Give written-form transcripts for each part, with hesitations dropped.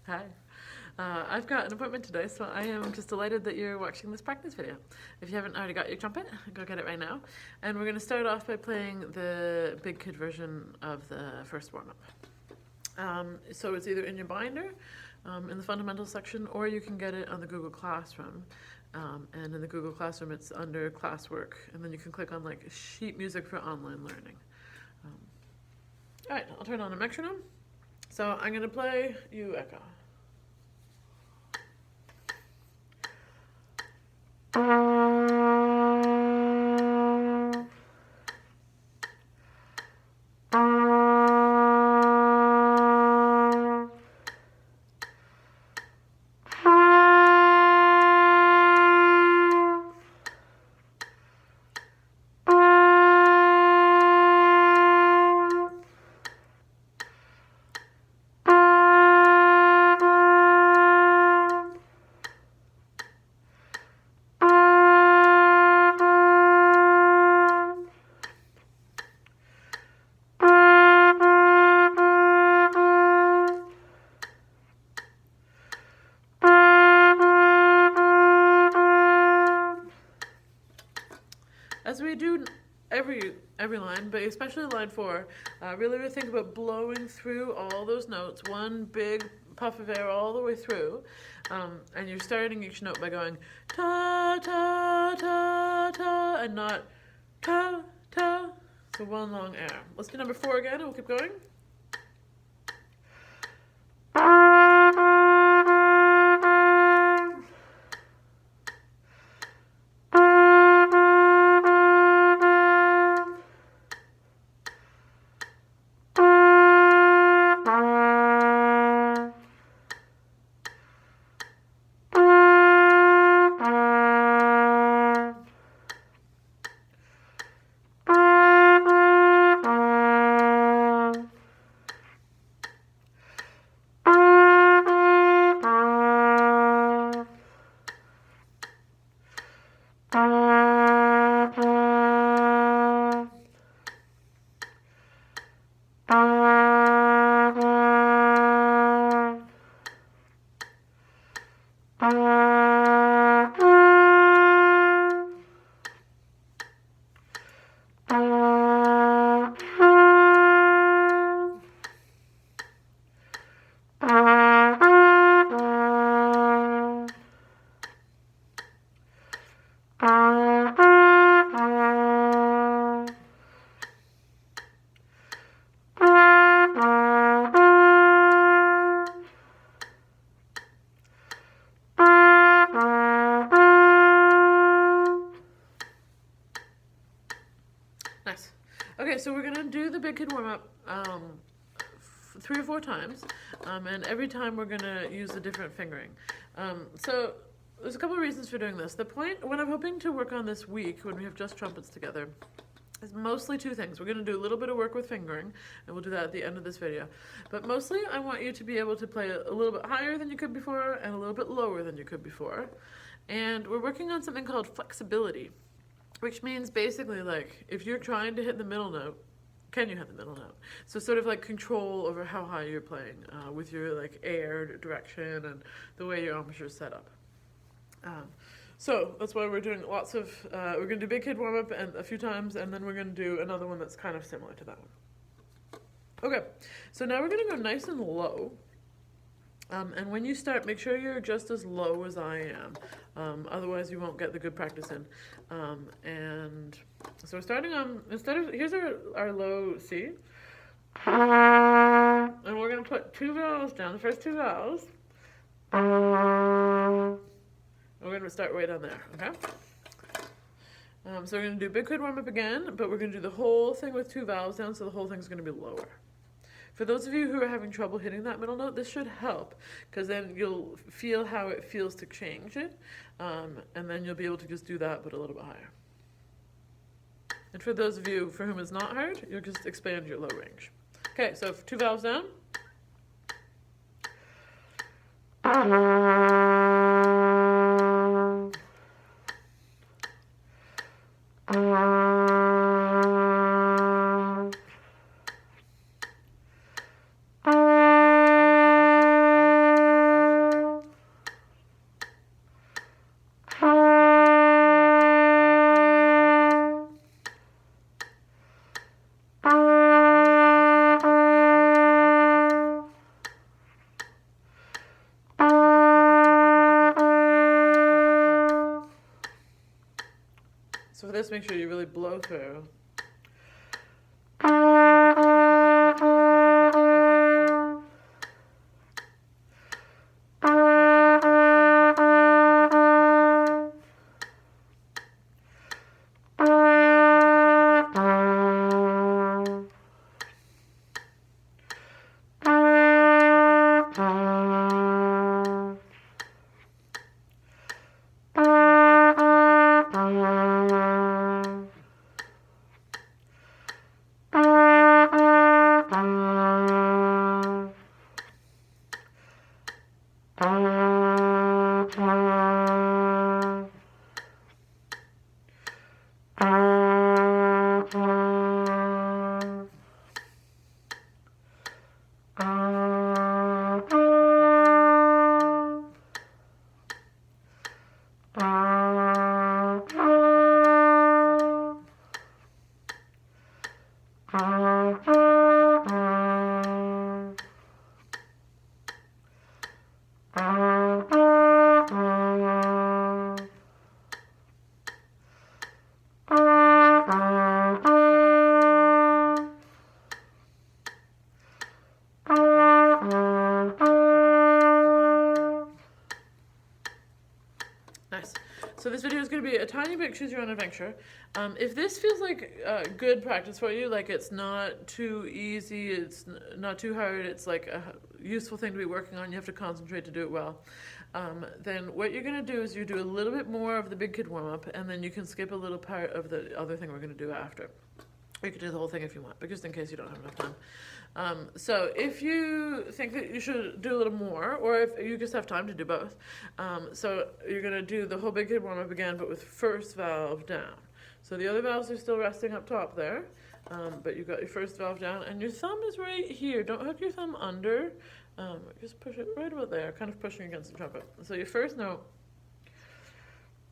Hi. I've got an appointment today, so I am just delighted that you're watching this practice video. If you haven't already got your trumpet, go get it right now. And we're going to start off by playing the big kid version of the first warm-up. So it's either in your binder, in the fundamentals section, or you can get it on the Google Classroom. And in the Google Classroom, it's under classwork, and then you can click on like sheet music for online learning. All right, I'll turn on a metronome. So I'm going to play, you echo. As we do every line, but especially line 4, really think about blowing through all those notes, one big puff of air all the way through, and you're starting each note by going ta ta ta ta and not ta ta. So one long air. Let's do number 4 again, and we'll keep going. Nice. Okay, so we're gonna do the big kid warm-up 3 or 4 times, and every time we're gonna use a different fingering. So there's a couple of reasons for doing this. The point, what I'm hoping to work on this week when we have just trumpets together, is mostly 2 things. We're gonna do a little bit of work with fingering, and we'll do that at the end of this video. But mostly I want you to be able to play a little bit higher than you could before and a little bit lower than you could before. And we're working on something called flexibility, which means basically like if you're trying to hit the middle note, can you hit the middle note? So sort of like control over how high you're playing with your like air direction and the way your embouchure is set up. So that's why we're doing lots of, we're going to do big kid warm up and a few times, and then we're going to do another one that's kind of similar to that one. Okay, so now we're going to go nice and low. And when you start, make sure you're just as low as I am. Otherwise you won't get the good practice in. And so we're starting on, here's our low C. And we're going to put 2 vowels down, the first 2 vowels. We're going to start way down there, okay? So we're going to do big kid warm up again, but we're going to do the whole thing with 2 vowels down, so the whole thing's going to be lower. For those of you who are having trouble hitting that middle note, this should help, because then you'll feel how it feels to change it, and then you'll be able to just do that, but a little bit higher. And for those of you for whom it's not hard, you'll just expand your low range. Okay, so 2 vowels down. this, make sure you really blow through. Nice. So this video is going to be a tiny bit choose your own adventure. If this feels like good practice for you, like it's not too easy, it's not too hard, it's like a useful thing to be working on, you have to concentrate to do it well, then what you're going to do is you do a little bit more of the big kid warm-up, and then you can skip a little part of the other thing we're going to do after. Or you can do the whole thing if you want, but just in case you don't have enough time. So if you think that you should do a little more, or if you just have time to do both, so you're going to do the whole big kid warm-up again, but with first valve down. So the other valves are still resting up top there, but you've got your first valve down, and your thumb is right here. Don't hook your thumb under, just push it right about there, kind of pushing against the trumpet. So your first note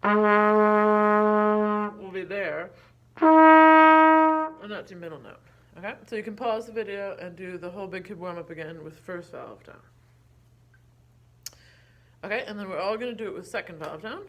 will be there, and that's your middle note. Okay, so you can pause the video and do the whole big kid warm-up again with first valve down. Okay, and then we're all going to do it with second valve down.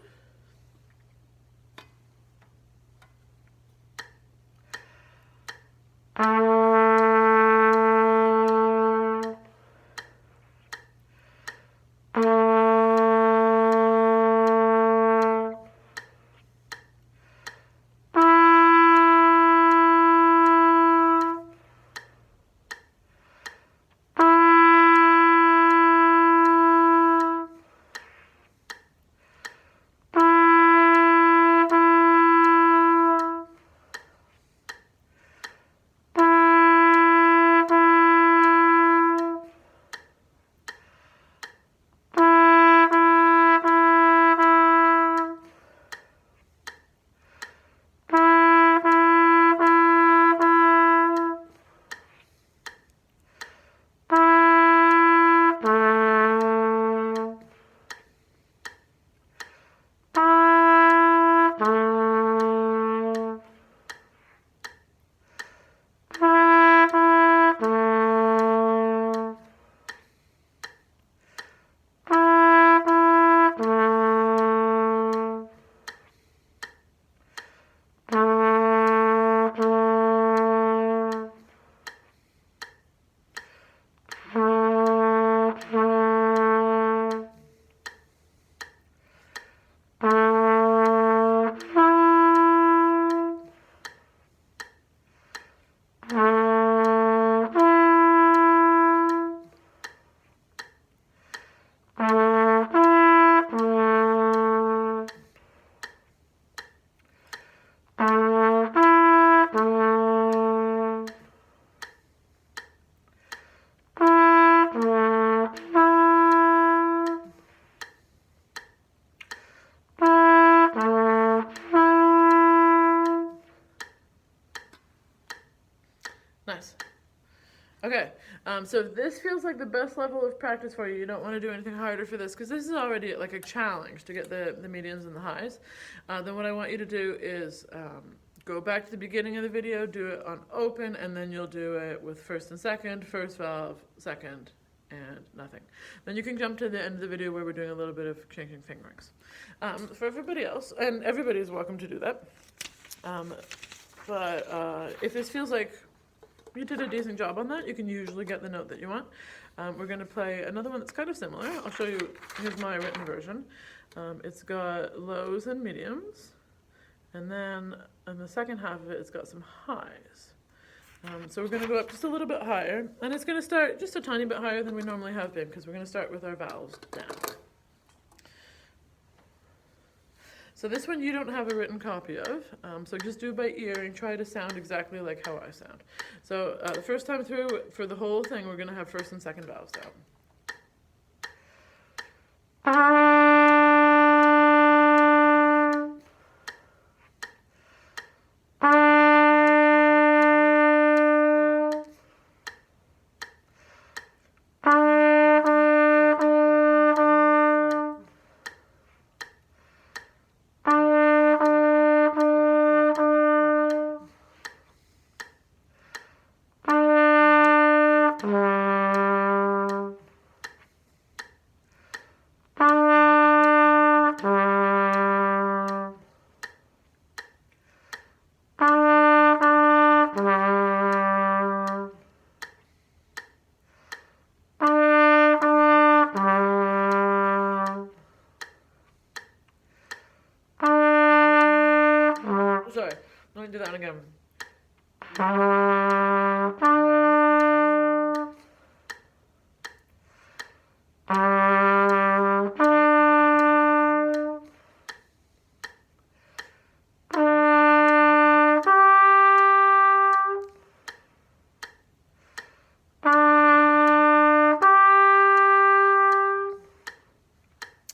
Nice. Okay, so if this feels like the best level of practice for you, you don't want to do anything harder for this, because this is already like a challenge to get the medians and the highs. Then what I want you to do is go back to the beginning of the video, do it on open, and then you'll do it with first and second, first valve, second, and nothing. Then you can jump to the end of the video where we're doing a little bit of changing fingerings. For everybody else, and everybody is welcome to do that. But if this feels like you did a decent job on that, you can usually get the note that you want. We're going to play another one that's kind of similar. I'll show you, here's my written version. It's got lows and mediums, and then in the second half of it, it's got some highs. So we're going to go up just a little bit higher, and it's going to start just a tiny bit higher than we normally have been, because we're going to start with our vowels down. So this one you don't have a written copy of, so just do by ear and try to sound exactly like how I sound. So the first time through, for the whole thing, we're going to have first and second vowels down. Sorry, let me do that again.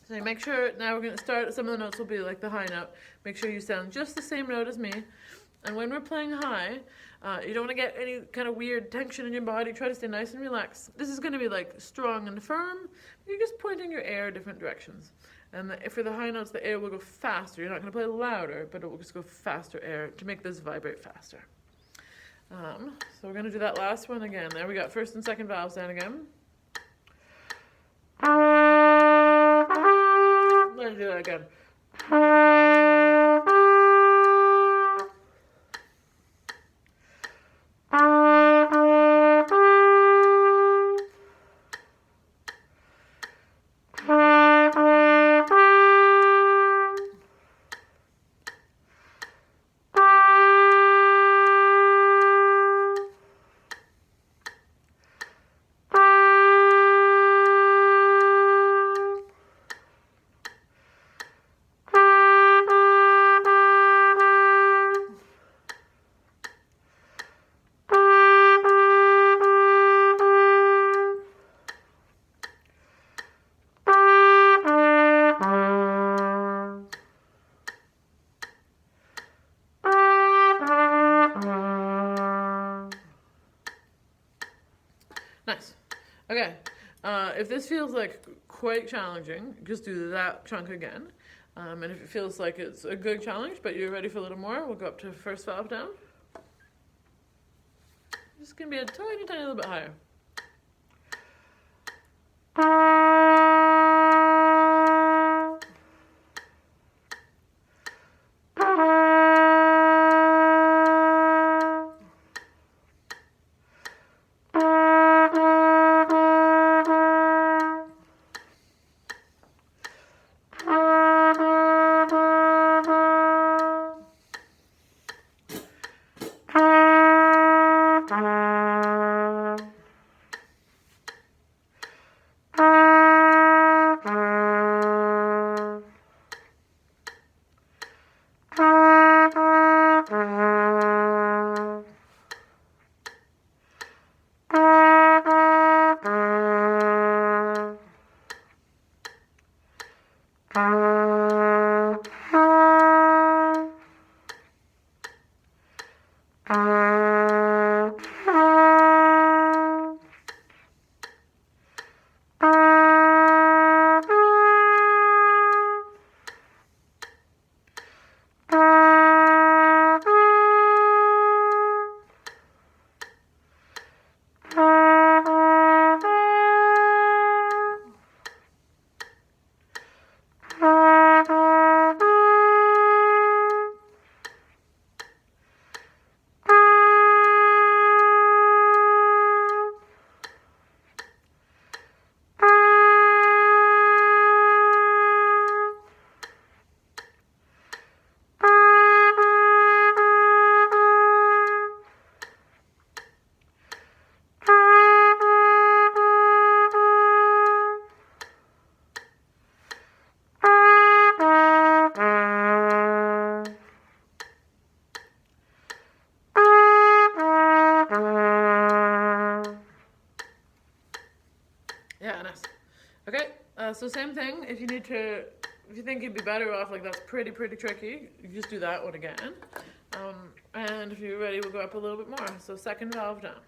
So make sure, now we're going to start, some of the notes will be like the high note. Make sure you sound just the same note as me. And when we're playing high, you don't want to get any kind of weird tension in your body. Try to stay nice and relaxed. This is going to be like strong and firm. You're just pointing your air different directions. And for the high notes, the air will go faster. You're not going to play louder, but it will just go faster air to make this vibrate faster. So we're going to do that last one again. There we got first and second vowels down again. Let's do that again. Nice. Okay. If this feels like quite challenging, just do that chunk again. And if it feels like it's a good challenge, but you're ready for a little more, we'll go up to first valve down. Just gonna be a tiny, tiny little bit higher. Okay, so same thing. If you think you'd be better off, like that's pretty tricky, you just do that one again. And if you're ready, we'll go up a little bit more. So second valve down.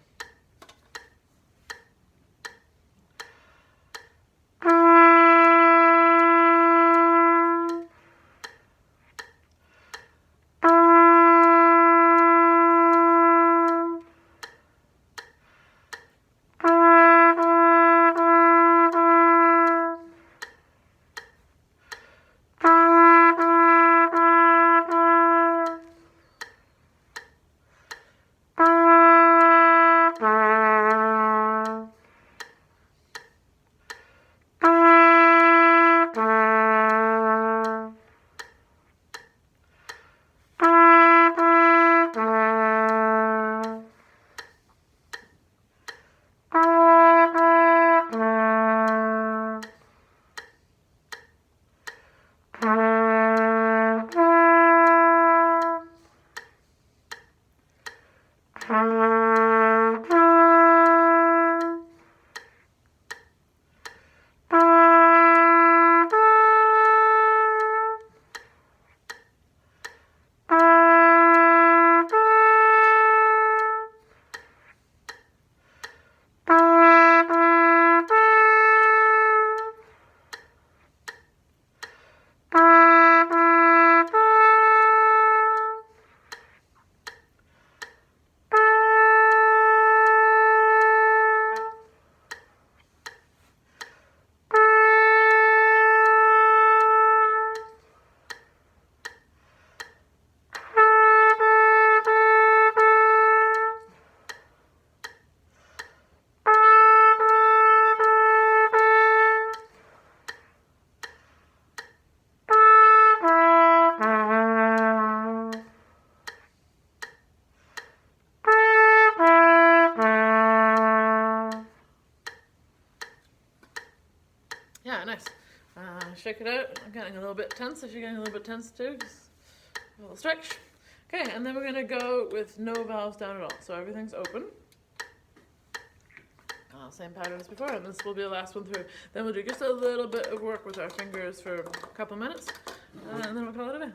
Yeah, nice. Shake it out. I'm getting a little bit tense. If you're getting a little bit tense too, just a little stretch. Okay, and then we're gonna go with no valves down at all. So everything's open. Same pattern as before, and this will be the last one through. Then we'll do just a little bit of work with our fingers for a couple minutes, and then we'll call it a day.